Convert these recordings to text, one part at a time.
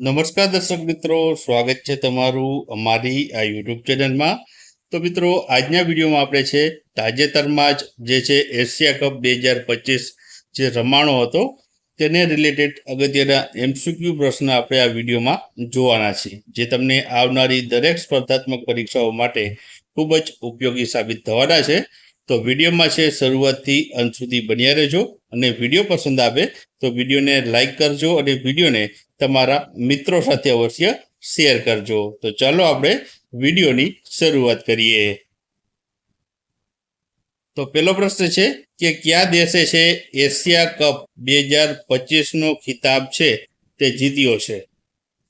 નમસ્કાર દર્શક મિત્રો, સ્વાગત છે તમારું અમારી આ યુટ્યુબ ચેનલમાં. તો મિત્રો, આજના વિડીયોમાં આપણે છે તાજેતરમાં જે છે એશિયા કપ 2025 જે રમાણો હતો તેને રિલેટેડ અગત્યના MCQ પ્રશ્ન આપણે આ વિડીયોમાં જોવાના છીએ, જે તમને આવનારી દરેક સ્પર્ધાત્મક પરીક્ષાઓ માટે ખૂબ જ ઉપયોગી સાબિત થવાના છે. તો વિડીયોમાં છે શરૂઆતથી અંત સુધી બન્યા રહેજો, અને વિડીયો પસંદ આવે તો વિડીયોને લાઈક કરજો અને વિડીયોને તમારા મિત્રો સાથે અવશ્ય શેર કરજો. તો ચાલો આપણે વિડીયોની શરૂઆત કરીએ. તો પહેલો પ્રશ્ન છે કે કયા દેશે છે એશિયા કપ 2025નો ખિતાબ છે તે જીત્યો છે?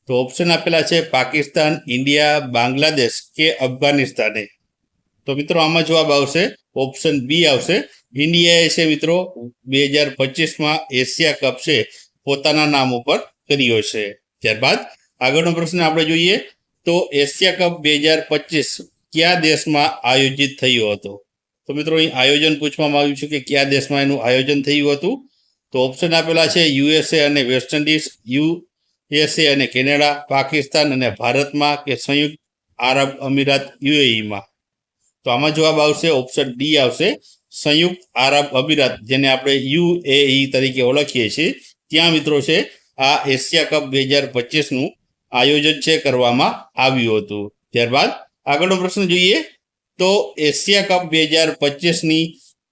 તો ઓપ્શન આપેલા છે પાકિસ્તાન, ઇન્ડિયા, બાંગ્લાદેશ કે અફઘાનિસ્તાને. તો મિત્રો આમાં જવાબ આવશે ઓપ્શન બી આવશે. ઇન્ડિયાએ છે મિત્રો 2025માં એશિયા કપ છે પોતાના નામ ઉપર કર્યો છે. ત્યારબાદ આગળનો પ્રશ્ન આપણે જોઈએ તો એશિયા કપ 2025 કયા દેશમાં આયોજિત થયો હતો? તો મિત્રો અહીં આયોજન પૂછવામાં આવ્યું છે કે કયા દેશમાં એનું આયોજન થયું હતું. તો ઓપ્શન આપેલા છે USA અને વેસ્ટ ઇન્ડિઝ, USA અને કેનેડા, પાકિસ્તાન અને ભારતમાં કે સંયુક્ત આરબ અમીરાત UAEમાં. તો આમાં જવાબ આવશે ઓપ્શન ડી આવશે, સંયુક્ત આરબ અમીરાત, જેને આપણે UAE તરીકે ઓળખીએ છીએ. ત્યાં મિત્રો છે આ એશિયા કપ 2025નું આયોજન છે કરવામાં આવ્યું હતું. ત્યારબાદ આગળનો પ્રશ્ન જોઈએ તો એશિયા કપ 2025ની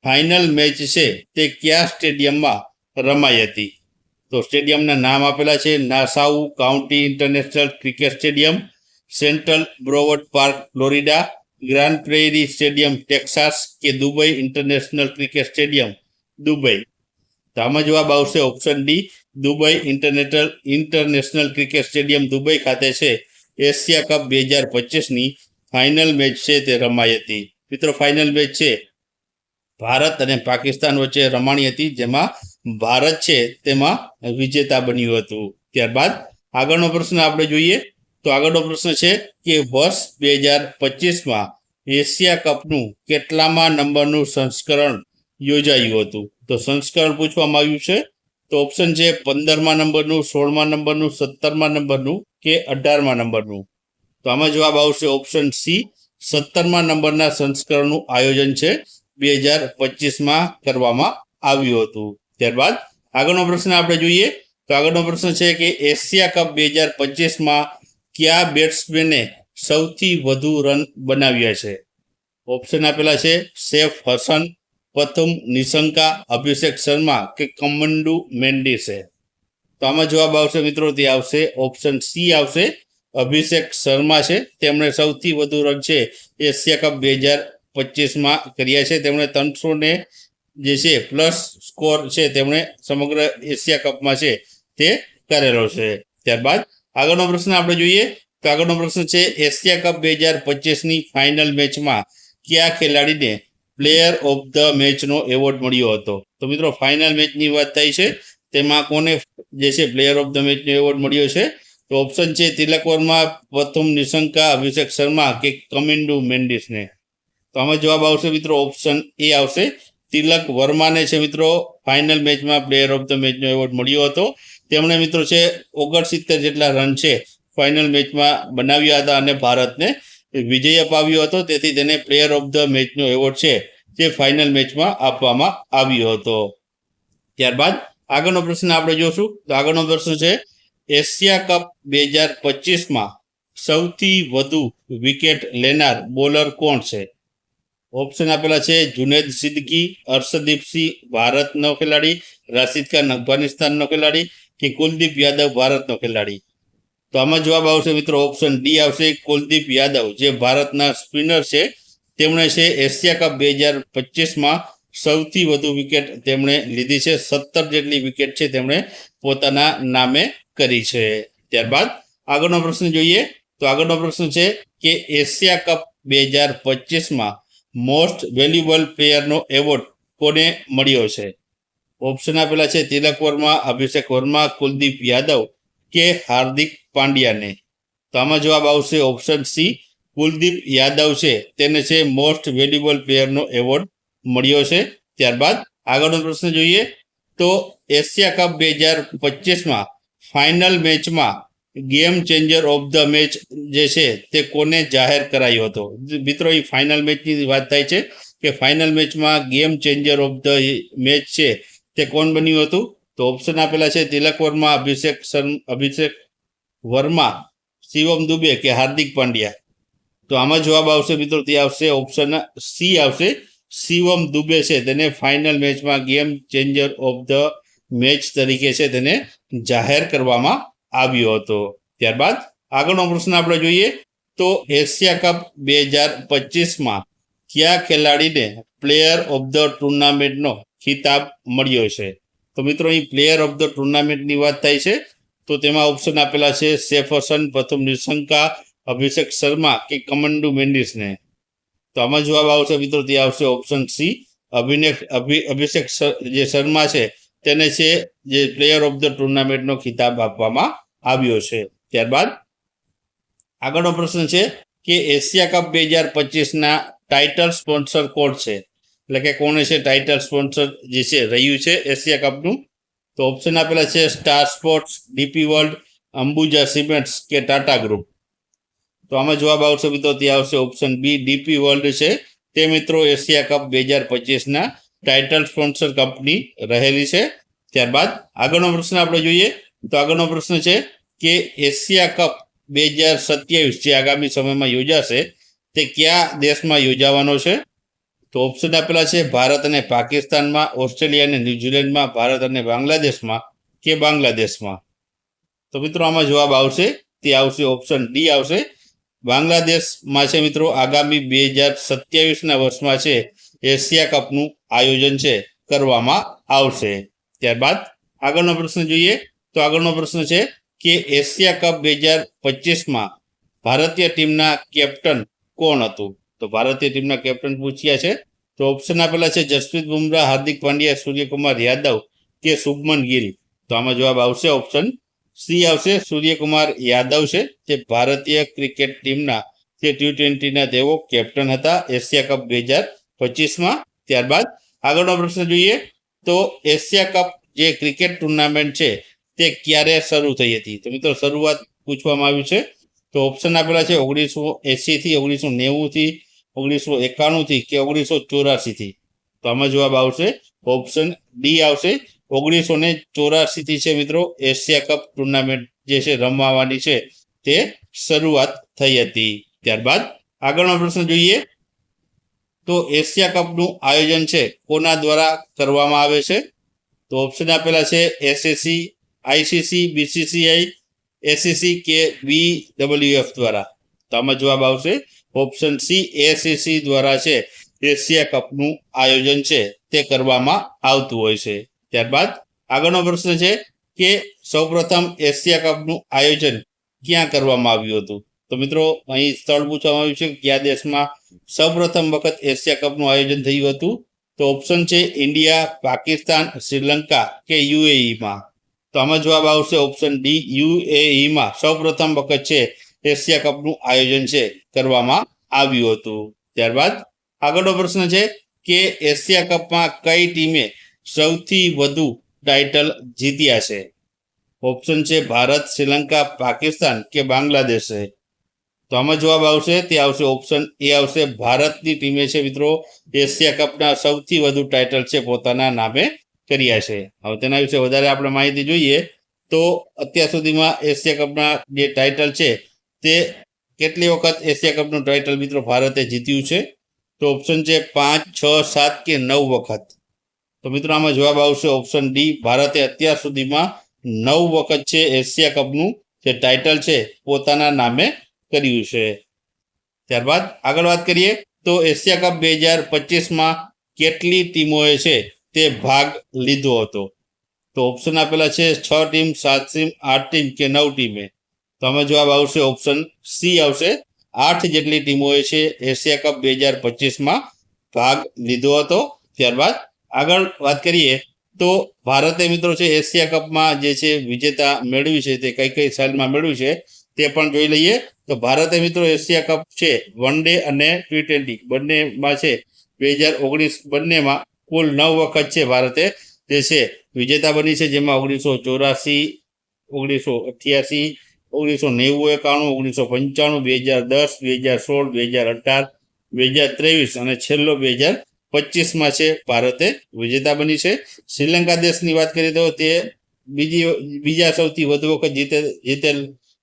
ફાઇનલ મેચ છે તે કયા સ્ટેડિયમમાં રમાઈ હતી? તો સ્ટેડિયમના નામ આપેલા છે Nassau County International Cricket Stadium, Central Broward Park Florida, Grand Prairie Stadium Texas કે Dubai International Cricket Stadium Dubai. તો આમાં જવાબ આવશે option D, Dubai International Cricket Stadium Dubai ખાતે છે એશિયા કપ 2025ની ફાઇનલ મેચ છે તે રમાઈ હતી. મિત્રો ફાઇનલ મેચ છે ભારત અને પાકિસ્તાન વચ્ચે રમાણી હતી, જેમાં ભારત છે તેમાં વિજેતા બન્યું હતું. ત્યારબાદ આગળનો પ્રશ્ન આપણે જોઈએ તો આગળનો પ્રશ્ન છે કે વર્ષ 2025માં એશિયા કપનું કેટલામાં નંબરનું સંસ્કરણ યોજાયું હતું? તો સંસ્કરણ પૂછવામાં આવ્યું છે. તો ઓપ્શન છે 15મા નંબરનું, 16મા નંબરનું, 17મા નંબરનું કે 18મા નંબરનું. તો આમાં જવાબ આવશે ઓપ્શન સી, 17મા નંબરના સંસ્કરણનું આયોજન છે 2025માં કરવામાં આવ્યું હતું. ત્યારબાદ આગળનો પ્રશ્ન આપણે જોઈએ તો આગળનો પ્રશ્ન છે કે એશિયા કપ 2025માં કયા બેટ્સમેને સૌથી વધુ રન બનાવ્યા છે? ઓપ્શન આપેલા છે સૈફ હસન, પ્રથમ નિશંકા, અભિષેક શર્મા કે કમંડુ મેન્ડિસે. તો આમાં જવાબ આવશે મિત્રો તે આવશે ઓપ્શન સી આવશે, અભિષેક શર્મા છે તેમણે સૌથી વધુ રન છે એશિયા કપ 2025માં કર્યા છે. તેમણે 300 જે છે પ્લસ સ્કોર છે તેમણે સમગ્ર એશિયા કપમાં છે તે કરેલો છે. ત્યારબાદ આગળનો પ્રશ્ન આપણે જોઈએ તો આગળનો પ્રશ્ન છે એશિયા કપ 2025ની ફાઇનલ મેચમાં કયા ખેલાડીને પ્લેયર ઓફ ધ મેચનો એવોર્ડ મળ્યો હતો? તો મિત્રો ફાઇનલ મેચની વાત થઈ છે, તેમાં કોને જે છે પ્લેયર ઓફ ધ મેચનો એવોર્ડ મળ્યો છે? તો ઓપ્શન છે તિલક વર્મા, પ્રથમ નિશંકા, અભિષેક શર્મા કે કમિન્ડુ મેન્ડિસને. તો આમાં જવાબ આવશે મિત્રો ઓપ્શન એ આવશે, તિલક વર્માને છે મિત્રો ફાઇનલ મેચમાં પ્લેયર ઓફ ધ મેચનો એવોર્ડ મળ્યો હતો. તેમણે મિત્રો છે 69 જેટલા રન છે ફાઇનલ મેચમાં બનાવ્યા હતા અને ભારતને વિજય અપાવ્યો હતો. તેથી તેને પ્લેયર ઓફ ધ મેચનો એવોર્ડ છે જે ફાઇનલ મેચમાં આપવામાં આવ્યો હતો. ત્યારબાદ આગળનો પ્રશ્ન આપણે જોશું તો આગળનો પ્રશ્ન છે એશિયા કપ 2025માં સૌથી વધુ વિકેટ લેનાર બોલર કોણ છે? ઓપ્શન આપેલા છે જુનેદ સિદ્દીકી, હર્ષદીપસિંહ ભારતનો ખેલાડી, રાશિદ ખાન અફઘાનિસ્તાનનો ખેલાડી કે કુલદીપ યાદવ ભારતનો ખેલાડી. તો આમાં જવાબ આવશે મિત્રો ઓપ્શન ડી આવશે, કુલદીપ યાદવ, જે ભારતના સ્પિનર છે. તેમણે છે એશિયા કપ 2025માં સૌથી વધુ વિકેટ તેમણે લીધી છે. 17 જેટલી વિકેટ છે તેમણે પોતાના નામે કરી છે. ત્યારબાદ આગળનો પ્રશ્ન જોઈએ તો આગળનો પ્રશ્ન છે કે એશિયા કપ 2025માં મોસ્ટ વેલ્યુબલ પ્લેયરનો એવોર્ડ કોને મળ્યો છે? ઓપ્શન આપેલા છે તિલક વર્મા, અભિષેક વર્મા, કુલદીપ યાદવ કે હાર્દિક પાંડ્યાને. તો આમાં જવાબ આવશે ઓપ્શન સી, કુલદીપ યાદવ છે તેને છે મોસ્ટ વેલ્યુબલ પ્લેયરનો એવોર્ડ મળ્યો છે. ત્યારબાદ આગળનો પ્રશ્ન જોઈએ તો એશિયા કપ 2025માં ફાઇનલ મેચમાં game changer of the match જે છે તે કોને જાહેર કરાયો હતો? મિત્રો, એ ફાઇનલ મેચની વાત થાય છે કે ફાઇનલ મેચમાં game changer of the match છે તે કોણ બન્યું હતું? તો ઓપ્શન આપેલા છે તિલક વર્મા, અભિષેક વર્મા, શિવમ દુબે કે હાર્દિક પાંડ્યા. તો આમાં જવાબ આવશે મિત્રો, તે આવશે ઓપ્શન સી આવશે. શિવમ દુબે છે તેને ફાઇનલ મેચમાં game changer of the match તરીકે છે તેને જાહેર કરવામાં આવ્યો હતો. ત્યારબાદ આગળનો પ્રશ્ન આપણે જોઈએ તો એશિયા કપ 2025માં કયા ખેલાડીને પ્લેયર ઓફ ધ ટુર્નામેન્ટનો ખિતાબ મળ્યો છે? તો મિત્રો, અહીં પ્લેયર ઓફ ધ ટુર્નામેન્ટની વાત થાય છે તો તેમાં ઓપ્શન આપેલા છે સૈફ હસન, પ્રથમ નિશંકા, અભિષેક શર્મા કે કમંડુ મેન્ડિસને. તો આમાં જવાબ આવશે મિત્રો, તે આવશે ઓપ્શન સી. અભિષેક જે શર્મા છે તેને છે જે પ્લેયર ઓફ ધ ટુર્નામેન્ટનો ખિતાબ આપવામાં આવ્યો છે. ત્યારબાદ આગળનો પ્રશ્ન છે કે એશિયા કપ 2025ના ટાઇટલ સ્પોન્સર કોણ છે? એટલે કે કોણે છે ટાઇટલ સ્પોન્સર જે છે રહ્યું છે એશિયા કપનું? તો ઓપ્શન આપેલા છે star sports, DP world, Ambuja cements કે ટાટા ગ્રુપ. તો આમાં જવાબ આવશે મિત્રો, તે આવશે ઓપ્શન બી, ડીપી વર્લ્ડ છે તે મિત્રો એશિયા કપ 2025ના ટાઇટલ સ્પોન્સર કંપની રહેલી છે. ત્યારબાદ આગળનો પ્રશ્ન આપણે જોઈએ તો આગળનો પ્રશ્ન છે કે એશિયા કપ 2027 જે આગામી સમયમાં યોજાશે તે કયા દેશમાં યોજાવાનો છે? તો ઓપ્શન આપેલા છે ભારત અને પાકિસ્તાનમાં, ઓસ્ટ્રેલિયા અને ન્યુઝીલેન્ડમાં, ભારત અને બાંગ્લાદેશમાં કે બાંગ્લાદેશમાં. તો મિત્રો, આમાં જવાબ આવશે તે આવશે ઓપ્શન ડી આવશે. બાંગ્લાદેશમાં છે મિત્રો આગામી 2027ના વર્ષમાં છે એશિયા કપનું આયોજન છે કરવામાં આવશે. ત્યારબાદ આગળનો પ્રશ્ન જોઈએ તો આગળનો પ્રશ્ન છે કે એશિયા કપ 2025માં ભારતીય ટીમના કેપ્ટન કોણ હતું? તો ભારતીય ટીમના કેપ્ટન પૂછ્યા છે તો ઓપ્શન આપેલા છે જસપ્રીત બુમરાહ, હાર્દિક પાંડ્યા, સૂર્યકુમાર યાદવ કે શુભમન ગિલ. તો આમાં જવાબ આવશે ઓપ્શન સી આવશે. સૂર્યકુમાર યાદવ છે તે ભારતીય ક્રિકેટ ટીમના જે T20ના તેઓ કેપ્ટન હતા એશિયા કપ 2025માં. ત્યારબાદ આગળનો પ્રશ્ન જોઈએ તો એશિયા કપ જે ક્રિકેટ ટુર્નામેન્ટ છે તે ક્યારે શરૂ થઈ હતી? તો મિત્રો, શરૂઆત પૂછવામાં આવ્યું છે તો ઓપ્શન આપેલા છે 1980 થી, 1990 થી, 1991 થી કે 1984 થી. તો આમાં જવાબ આવશે ઓપ્શન ડી આવશે. 1984 થી છે મિત્રો એશિયા કપ ટુર્નામેન્ટ જે છે રમવાની છે તે શરૂઆત થઈ હતી. ત્યારબાદ આગળનો પ્રશ્ન જોઈએ તો એશિયા કપનું આયોજન છે કોના દ્વારા કરવામાં આવે છે? તો ઓપ્શન આપેલા છે એસએસસી, આઈસીસી, બીસીસીઆઈ, એસીસી કે BWF દ્વારા. તો આમાં જવાબ આવશે ઓપ્શન સી, એસીસી દ્વારા છે એશિયા કપનું આયોજન છે તે કરવામાં આવતું હોય છે. ત્યારબાદ આગળનો પ્રશ્ન છે કે સૌપ્રથમ એશિયા કપનું આયોજન ક્યાં કરવામાં આવ્યું હતું? તો મિત્રો, અહીં સ્થળ પૂછવામાં આવ્યું છે કયા દેશમાં સૌપ્રથમ વખત એશિયા કપનું આયોજન થયું હતું? તો ઓપ્શન છે ઇન્ડિયા, પાકિસ્તાન, શ્રીલંકા કે યુએઈમાં. તો આમાં જવાબ આવશે ઓપ્શન ડી, યુએઈમાં સૌપ્રથમ વખત છે એશિયા કપનું આયોજન છે કરવામાં આવ્યું હતું. ત્યારબાદ આગળનો પ્રશ્ન છે કે એશિયા કપમાં કઈ ટીમે સૌથી વધુ ટાઇટલ જીત્યા છે? ઓપ્શન છે ભારત, શ્રીલંકા, પાકિસ્તાન કે બાંગ્લાદેશ. તો આમાં જવાબ આવશે તે આવશે ઓપ્શન એ આવશે. ભારતની ટીમે છે મિત્રો એશિયા કપના સૌથી વધુ ટાઇટલ છે પોતાના નામે કર્યા છે. હવે તેના વિશે વધારે આપણે માહિતી જોઈએ તો અત્યાર સુધીમાં એશિયા કપના જે ટાઇટલ છે તે કેટલી વખત એશિયા કપનું ટાઇટલ મિત્રો ભારતે જીત્યું છે? તો ઓપ્શન છે 5, 6, 7 કે 9 વખત. તો મિત્રો, આમાં જવાબ આવશે ઓપ્શન ડી. ભારતે અત્યાર સુધીમાં 9 વખત છે એશિયા કપનું જે ટાઇટલ છે પોતાના નામે કર્યું છે. ત્યારબાદ આગળ વાત કરીએ તો એશિયા કપ 2025માં કેટલી ટીમોએ છે તે ભાગ લીધો હતો? તો ઓપ્શન આપેલા છે 6 ટીમ, 7 ટીમ, 8 ટીમ કે 9 ટીમે. તો આમાં જવાબ આવશે ઓપ્શન સી આવશે. 8 જેટલી ટીમોએ છે એશિયા કપ 2025માં ભાગ લીધો હતો. ત્યારબાદ આગળ વાત કરીએ તો ભારતે મિત્રો છે એશિયા કપમાં જે છે વિજેતા મેળવી છે તે કઈ સાલમાં મેળવ્યું છે તે પણ જોઈ લઈએ. તો ભારતે મિત્રો એશિયા કપ છે વન ડે અને T20 બંનેમાં છે 2019 બંનેમાં કુલ 9 વખત છે ભારતે જે છે વિજેતા બની છે, જેમાં 1984, 1988, 1990-91, 1995, 2010, 2016, 2018, 2023 અને છેલ્લો 2025માં છે ભારતે વિજેતા બની છે. શ્રીલંકા દેશની વાત કરીએ તો તે બીજા સૌથી વધુ વખત જીતેલ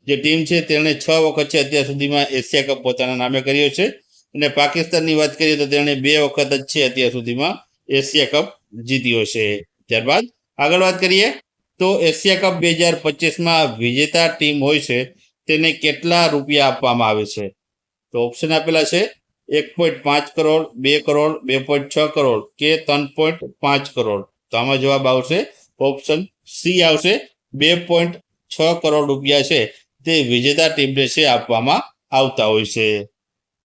જે ટીમ છે તેણે 6 વખત છે અત્યાર સુધીમાં એશિયા કપ પોતાના નામે કર્યો છે. અને પાકિસ્તાનની વાત કરીએ તો તેણે 2 વખત જ છે અત્યાર સુધીમાં એશિયા કપ જીત્યો છે. ત્યારબાદ આગળ વાત કરીએ તો એશિયા કપ 2025માં વિજેતા ટીમ હોય છે તેને કેટલા રૂપિયા આપવામાં આવે છે? તો ઓપ્શન આપેલા છે 1.5 કરોડ, 2 કરોડ, 2.6 કરોડ કે 3.5 કરોડ. તો આમાં જવાબ આવશે ઓપ્શન સી આવશે. 2.6 કરોડ રૂપિયા છે તે વિજેતા ટીમને છે આપવામાં આવતા હોય છે.